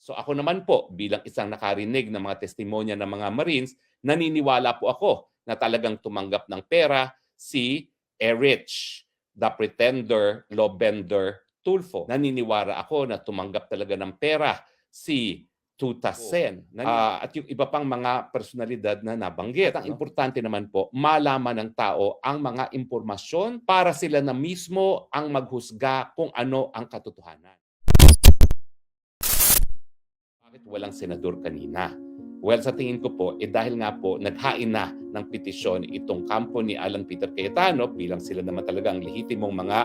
So ako naman po, bilang isang nakarinig ng mga testimonya ng mga Marines, naniniwala po ako na talagang tumanggap ng pera si Erich, the pretender, law bender, Tulfo. Naniniwala ako na tumanggap talaga ng pera si Tuta Sen. At yung iba pang mga personalidad na nabanggit. At ang importante naman po, malaman ng tao ang mga impormasyon para sila na mismo ang maghusga kung ano ang katotohanan. Bakit walang senador kanina? Well, sa tingin ko po, dahil nga po naghain na ng petisyon itong kampo ni Alan Peter Cayetano bilang sila naman talaga ang lehitimong mga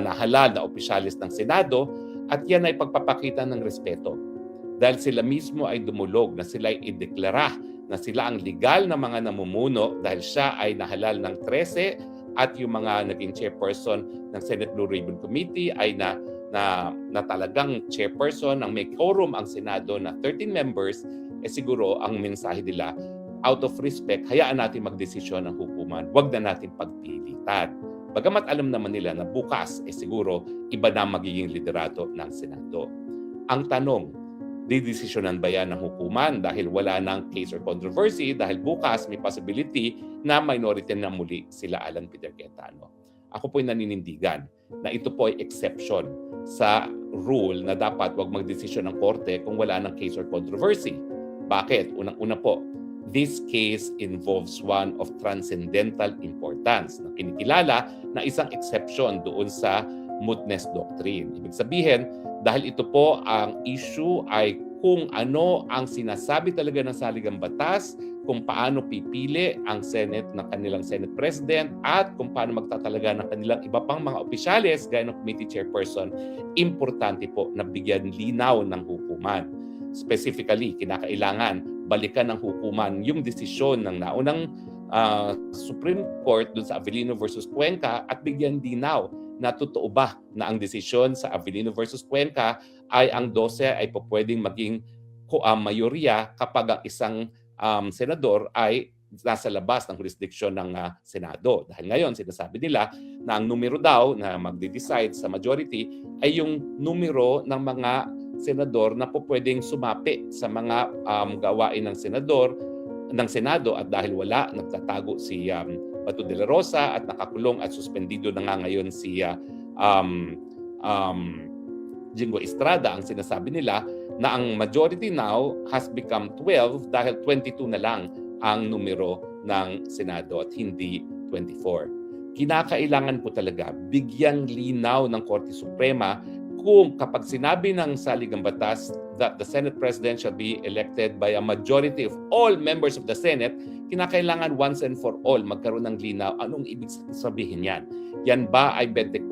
nahalal na opisyalis ng Senado at yan ay pagpapakita ng respeto. Dahil sila mismo ay dumulog na sila ay ideklara na sila ang legal na mga namumuno dahil siya ay nahalal ng 13 at yung mga naging chairperson ng Senate Blue Ribbon Committee ay na talagang chairperson ng may quorum ang Senado na 13 members, siguro ang mensahe nila, out of respect, hayaan natin magdesisyon ng hukuman, wag na natin pagpilitan. Bagamat alam naman nila na bukas, siguro iba na magiging liderato ng Senado. Ang tanong, didesisyonan ba yan ng hukuman dahil wala ng case or controversy dahil bukas may possibility na minority na muli sila Alan Peter Cayetano. Ako po'y naninindigan na ito po ay exception sa rule na dapat wag magdesisyon ng korte kung wala ng case or controversy. Bakit? Unang-una po, this case involves one of transcendental importance na kinikilala na isang exception doon sa mootness doctrine. Ibig sabihin, dahil ito po ang issue ay kung ano ang sinasabi talaga ng saligang batas, kung paano pipili ang Senate ng kanilang Senate President at kung paano magtatalaga ng kanilang iba pang mga opisyales gaya ng committee chairperson, importante po na bigyan linaw ng hukuman. Specifically, kinakailangan balikan ng hukuman yung desisyon ng naunang Supreme Court dun sa Avellino versus Cuenca at bigyan linaw na totoo ba na ang desisyon sa Avellino versus Cuenca ay ang 12 ay pwedeng maging mayorya kapag ang isang senador ay nasa labas ng jurisdiction ng Senado. Dahil ngayon, sinasabi nila na ang numero daw na magde-decide sa majority ay yung numero ng mga senador na pwedeng sumapi sa mga gawain ng Senado at dahil wala, nagtatago si Bato de la Rosa at nakakulong at suspendido na nga ngayon si Jingo Estrada. Ang sinasabi nila na ang majority now has become 12 dahil 22 na lang ang numero ng Senado at hindi 24. Kinakailangan po talaga bigyang linaw ng Korte Suprema kung kapag sinabi ng saligang batas that the Senate President shall be elected by a majority of all members of the Senate, kinakailangan once and for all magkaroon ng linaw. Anong ibig sabihin yan? Yan ba ay 24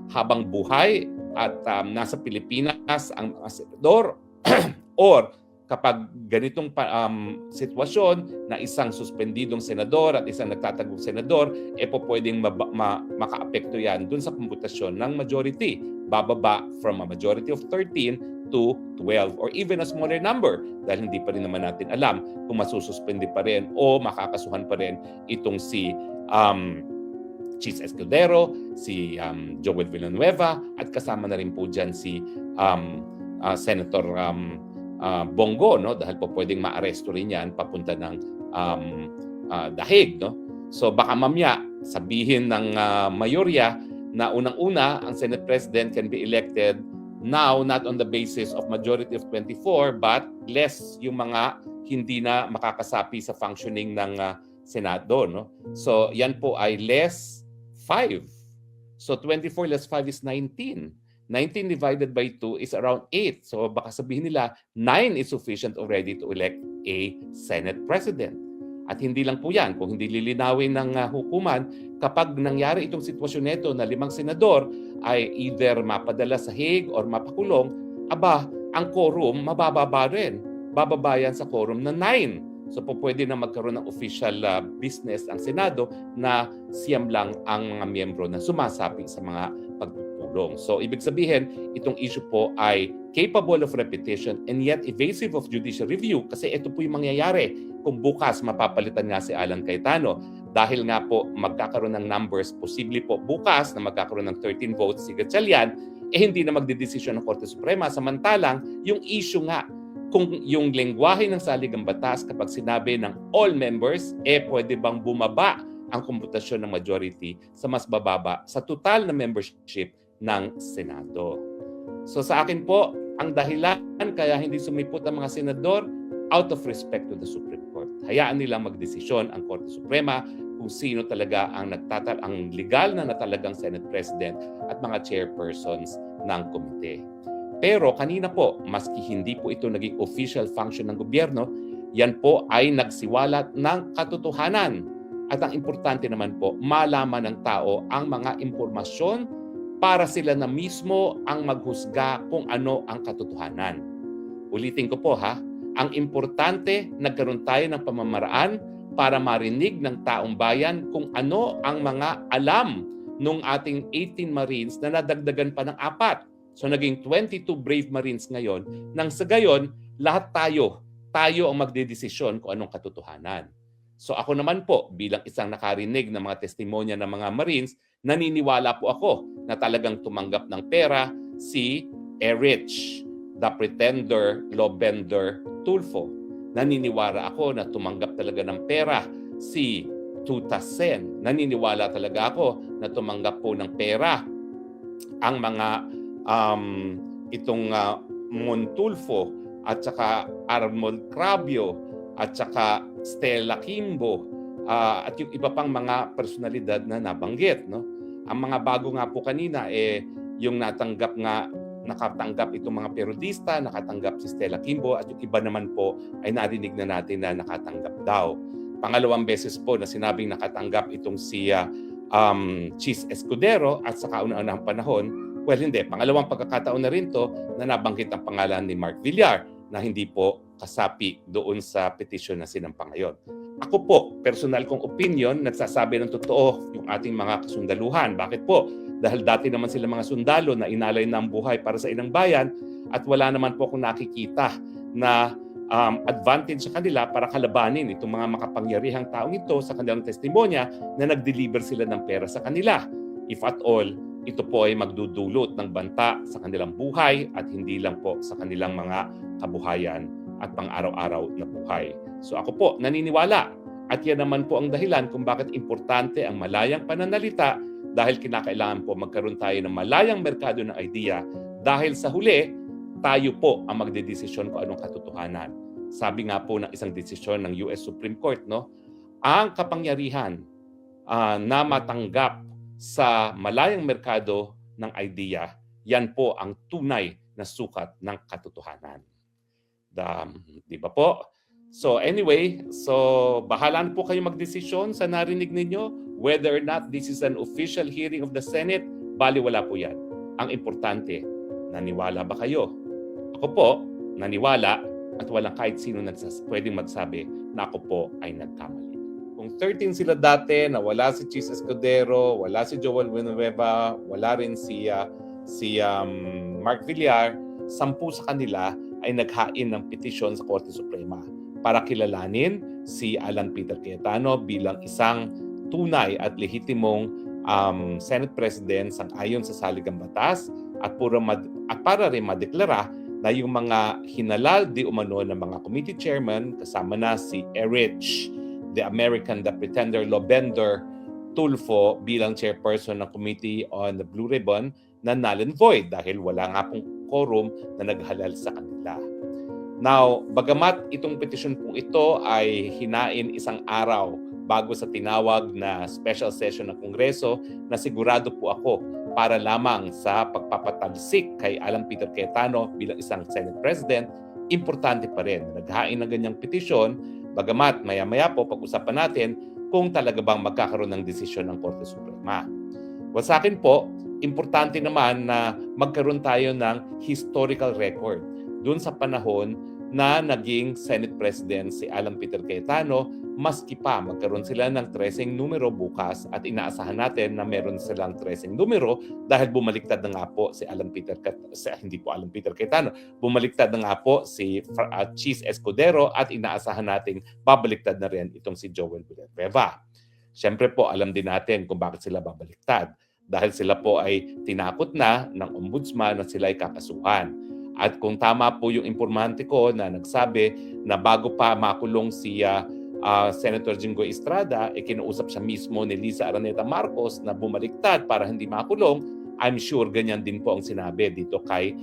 habang buhay at nasa Pilipinas ang mga senador or kapag ganitong sitwasyon na isang suspendidong senador at isang nagtatagong senador, pwedeng makaapekto yan dun sa komputasyon ng majority. Bababa from a majority of 13 to 12 or even a smaller number dahil hindi pa rin naman natin alam kung masususpende pa rin o makakasuhan pa rin itong si Chis Escudero, si Joel Villanueva at kasama na rin po dyan si Senator Bongo, no? Dahil po pwedeng maaresto rin yan papunta ng dahig. No? So baka mamaya sabihin ng mayorya na unang-una ang Senate President can be elected now not on the basis of majority of 24 but less yung mga hindi na makakasapi sa functioning ng Senado. No? So yan po ay less 5. So 24 less 5 is 19. 19 divided by 2 is around 8. So baka sabihin nila 9 is sufficient already to elect a Senate President. At hindi lang po yan, kung hindi lilinawin ng hukuman, kapag nangyari itong sitwasyon nito na 5 senador ay either mapadala sa Hague or mapakulong, ang quorum mabababa rin. Bababa yan sa quorum na 9. So pwede na magkaroon ng official business ang Senado na siyam lang ang mga miyembro na sumasapi sa mga pagpupulong. So ibig sabihin, itong issue po ay capable of repetition and yet evasive of judicial review kasi ito po yung mangyayari kung bukas mapapalitan nga si Alan Cayetano. Dahil nga po magkakaroon ng numbers, posible po bukas na magkakaroon ng 13 votes si Gatchalian, hindi na magdedesisyon ng Korte Suprema. Samantalang, yung issue nga, kung yung lengguwahe ng saligang batas kapag sinabi ng all members, pwede bang bumaba ang komputasyon ng majority sa mas bababa sa total na membership ng Senado. So sa akin po, ang dahilan kaya hindi sumipot ang mga senador, out of respect to the Supreme Court. Hayaan nilang magdesisyon ang Korte Suprema kung sino talaga ang ang legal na talagang Senate President at mga chairpersons ng komite. Pero kanina po, maski hindi po ito naging official function ng gobyerno, yan po ay nagsiwalat ng katotohanan. At ang importante naman po, malaman ng tao ang mga impormasyon para sila na mismo ang maghusga kung ano ang katotohanan. Ulitin ko po ang importante, nagkaroon tayo ng pamamaraan para marinig ng taong bayan kung ano ang mga alam ng ating 18 Marines na nadagdagan pa ng 4. So naging 22 brave Marines ngayon. Nang sa gayon, lahat tayo ang magdedesisyon kung anong katotohanan. So ako naman po, bilang isang nakarinig ng mga testimonya ng mga Marines, naniniwala po ako na talagang tumanggap ng pera si Erich, the pretender, lawbender, Tulfo. Naniniwala ako na tumanggap talaga ng pera si Tuta Sen. Naniniwala talaga ako na tumanggap po ng pera ang mga Montulfo at saka Arnold Crabio at saka Stella Kimbo at yung iba pang mga personalidad na nabanggit. No? Ang mga bago nga po kanina, yung nakatanggap itong mga periodista, nakatanggap si Stella Kimbo at yung iba naman po ay narinig na natin na nakatanggap daw. Pangalawang beses po na sinabing nakatanggap itong si Chis Escudero at sa kauna-unahang panahon, well hindi, pangalawang pagkakataon na rin to na nabanggit ang pangalan ni Mark Villar na hindi po kasapi doon sa petisyon na sinampang ngayon. Ako po, personal kong opinion, nagsasabi ng totoo yung ating mga kasundaluhan. Bakit po? Dahil dati naman sila mga sundalo na inalay na ang buhay para sa inang bayan at wala naman po akong nakikita na advantage sa kanila para kalabanin itong mga makapangyarihang taong ito sa kanilang testimonya na nag-deliver sila ng pera sa kanila. If at all, ito po ay magdudulot ng banta sa kanilang buhay at hindi lang po sa kanilang mga kabuhayan at pang-araw-araw na buhay. So ako po, naniniwala at yan naman po ang dahilan kung bakit importante ang malayang pananalita dahil kinakailangan po magkaroon tayo ng malayang merkado ng idea dahil sa huli, tayo po ang magdedesisyon kung anong katotohanan. Sabi nga po ng isang desisyon ng US Supreme Court, no, ang kapangyarihan na matanggap sa malayang merkado ng idea, yan po ang tunay na sukat ng katotohanan. Di ba po? So anyway, bahala po kayo magdesisyon sa narinig ninyo whether or not this is an official hearing of the Senate. Baliwala po yan. Ang importante, naniwala ba kayo? Ako po, naniwala at walang kahit sino pwedeng magsabi na ako po ay nagkamali. Kung 13 sila dati na wala si Chis Escudero, wala si Joel Villanueva, wala rin si Mark Villar, 10 sa kanila ay naghain ng petisyon sa Korte Suprema para kilalanin si Alan Peter Cayetano bilang isang tunay at lehitimong Senate President sang-ayon sa saligang batas at para rin madeklara na yung mga hinalal di umano ng mga committee chairman kasama na si Erich, the Pretender, Lobender, Tulfo bilang chairperson ng Committee on the Blue Ribbon na null and void dahil wala nga pong quorum na naghalal sa kanila. Now, bagamat itong petisyon pong ito ay hinain isang araw bago sa tinawag na special session ng Kongreso na sigurado po ako para lamang sa pagpapatalsik kay Alan Peter Cayetano bilang isang Senate President, importante pa rin. Naghain ng ganyang petisyon, bagamat maya-maya po pag-usapan natin kung talaga bang magkakaroon ng desisyon ng Korte Suprema. Well, sa akin po, importante naman na magkaroon tayo ng historical record doon sa panahon na naging Senate President si Alan Peter Cayetano, maski pa magkaroon sila ng 13 numero bukas at inaasahan natin na meron silang 13 numero dahil bumaliktad na nga po si hindi po Alan Peter Cayetano, bumaliktad na nga po si Chis Escudero at inaasahan natin babaliktad na rin itong si Joel Villanueva. Siyempre po, alam din natin kung bakit sila babaliktad. dahil sila po ay tinakot na ng ombudsman na sila ay kakasuhan. At kung tama po yung informante ko na nagsabi na bago pa makulong si Senator Jinggoy Estrada, kinuusap siya mismo ni Liza Araneta Marcos na bumaliktad para hindi makulong, I'm sure ganyan din po ang sinabi dito kay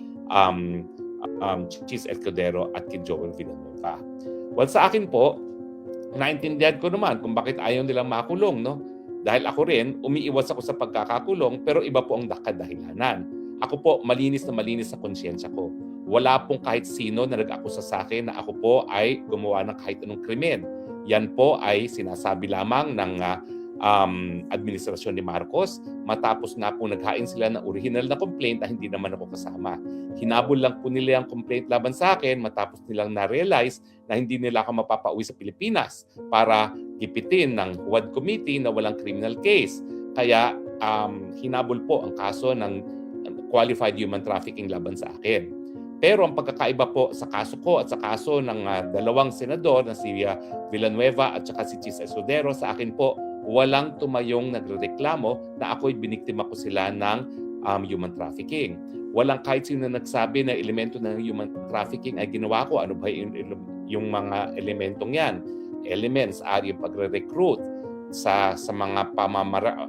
Chis Escudero at kay Joel Villanueva. Well, sa akin po, naintindihan ko naman kung bakit ayaw nilang makulong, no? Dahil ako rin, umiiwas ako sa pagkakakulong, pero iba po ang kadahilanan. Ako po, malinis na malinis sa konsyensya ko. Wala pong kahit sino na nag-akusa sa akin na ako po ay gumawa ng kahit anong krimen. Yan po ay sinasabi lamang ng administrasyon ni Marcos matapos nga po naghain sila ng original na complaint na hindi naman ako kasama. Hinabol lang po nila yung complaint laban sa akin matapos nilang na-realize na hindi nila ako mapapauwi sa Pilipinas para gipitin ng WAD committee na walang criminal case. Kaya hinabol po ang kaso ng qualified human trafficking laban sa akin. Pero ang pagkakaiba po sa kaso ko at sa kaso ng dalawang senador na si Villanueva at saka si Chis Escudero, sa akin po walang tumayong nagrereklamo na ako'y biniktima ko sila ng human trafficking. Walang kahit sino nagsabi na elemento ng human trafficking ay ginawa ko. Ano ba yung mga elementong yan? Elements ay yung pagre-recruit sa mga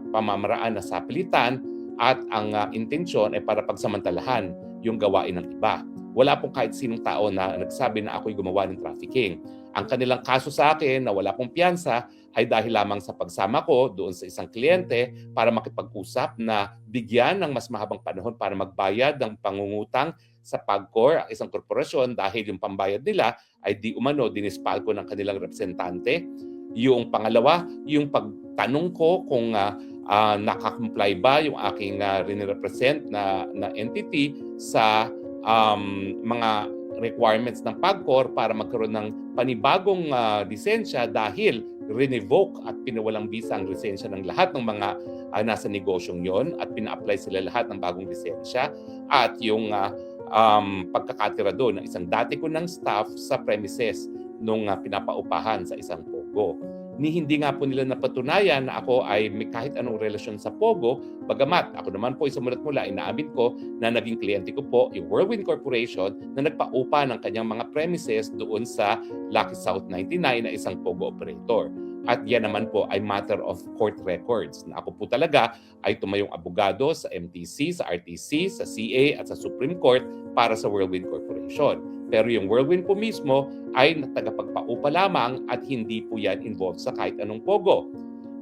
pamamaraan na sapilitan at ang intensyon ay para pagsamantalahan yung gawain ng iba. Wala pong kahit sinong tao na nagsabi na ako'y gumawa ng trafficking. Ang kanilang kaso sa akin na wala pong piyansa ay dahil lamang sa pagsama ko doon sa isang kliyente para makipag-usap na bigyan ng mas mahabang panahon para magbayad ng pangungutang sa PAGCOR, isang korporasyon, dahil yung pambayad nila ay di umano dinispal ko ng kanilang representante. Yung pangalawa, yung pagtanong ko kung nakakomply ba yung aking rin-represent na entity sa mga requirements ng PAGCOR para magkaroon ng panibagong lisensya dahil renevoke at pinawalang bisa ang lisensya ng lahat ng mga nasa negosyong yon at pina-apply sila lahat ng bagong lisensya at yung pagkakatira doon ng isang dati ko ng staff sa premises nung pinapaupahan sa isang pogo. Hindi nga po nila napatunayan na ako ay may kahit anong relasyon sa Pogo, bagamat ako naman po sumulat mula, inaamin ko na naging kliyente ko po yung Whirlwind Corporation na nagpaupa ng kanyang mga premises doon sa Lucky South 99 na isang Pogo operator. At yan naman po ay matter of court records na ako po talaga ay tumayong abogado sa MTC, sa RTC, sa CA at sa Supreme Court para sa Whirlwind Corporation. Pero yung Whirlwind po mismo ay tagapagpaupa lamang at hindi po yan involved sa kahit anong pogo.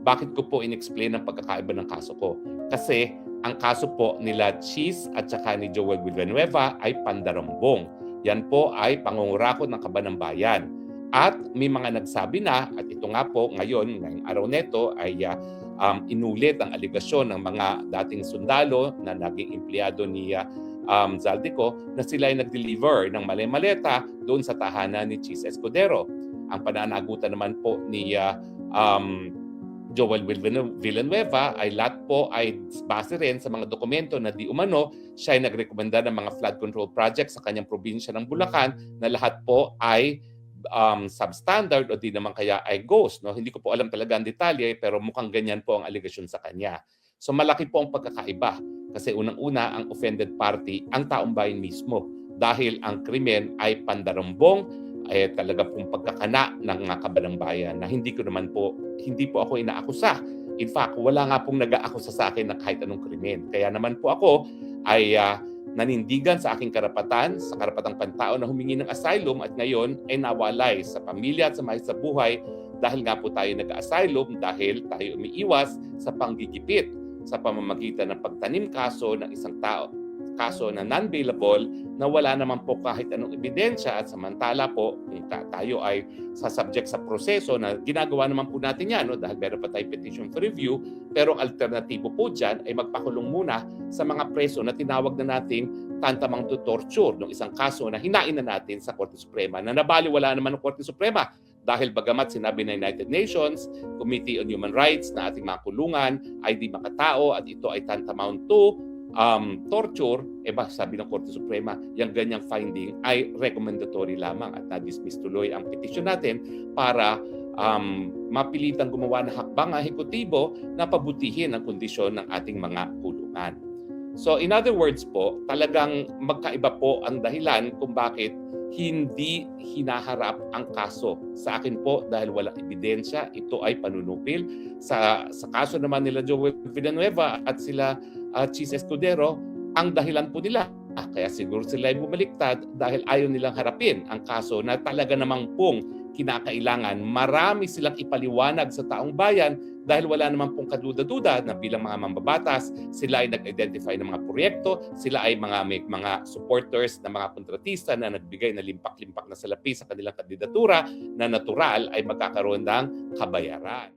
Bakit ko po in-explain ang pagkakaiba ng kaso ko? Kasi ang kaso po nila Chis at saka ni Joel Villanueva ay pandarambong. Yan po ay pangungurakot ng kaban ng bayan. At may mga nagsabi na, at ito nga po ngayong araw neto ay inulit ang aligasyon ng mga dating sundalo na naging empleyado ni Zaldico na sila ay nag-deliver ng maleta doon sa tahanan ni Chis Escudero. Ang pananagutan naman po ni Joel Villanueva ay lahat po ay base rin sa mga dokumento na di umano siya ay nagrekomenda ng mga flood control project sa kanyang probinsya ng Bulacan na lahat po ay substandard o di naman kaya ay ghost. No? Hindi ko po alam talaga ang detalye pero mukhang ganyan po ang allegation sa kanya. So malaki po ang pagkakaiba kasi unang-una ang offended party ang taong bayan mismo dahil ang krimen ay pandarambong talaga pong pagkakana ng kabanang bayan na hindi po ako inaakusa. In fact, wala nga pong nag-aakusa sa akin ng kahit anong krimen. Kaya naman po ako ay nanindigan sa aking karapatan, sa karapatang pantao na humingi ng asylum at ngayon ay nawalay sa pamilya at sa mahal sa buhay dahil nga po tayo nag-asylum dahil tayo umiiwas sa panggigipit sa pamamagitan ng pagtanim kaso ng isang tao, kaso na non-bailable na wala naman po kahit anong ebidensya at samantala po kung tayo ay subject sa proseso na ginagawa naman po natin yan dahil meron pa tayo petition for review pero ang alternatibo po dyan ay magpakulong muna sa mga preso na tinawag na nating tantamang to torture ng isang kaso na hinain na natin sa Korte Suprema na nabaliwala naman ng Korte Suprema dahil bagamat sinabi ng United Nations Committee on Human Rights na ating mga kulungan ay di makatao at ito ay tantamount to torture, sabi ng Korte Suprema, yung ganyang finding ay recommendatory lamang at na-dismiss tuloy ang petition natin para mapilitang gumawa ng hakbang ehekutibo na pabutihin ang kondisyon ng ating mga kulungan. So in other words po, talagang magkaiba po ang dahilan kung bakit hindi hinaharap ang kaso. Sa akin po, dahil walang ebidensya, ito ay panunupil. Sa kaso naman nila Joel Villanueva at sila Chis Escudero, ang dahilan po nila, kaya siguro sila ay bumaliktad dahil ayaw nilang harapin ang kaso na talaga namang pong kinakailangan. Marami silang ipaliwanag sa taong bayan dahil wala naman pong kaduda-duda na bilang mga mambabatas, sila ay nag-identify ng mga proyekto, sila ay may mga supporters na mga kontratista na nagbigay na limpak-limpak na salapi sa kanilang kandidatura na natural ay magkakaroon ng kabayaran.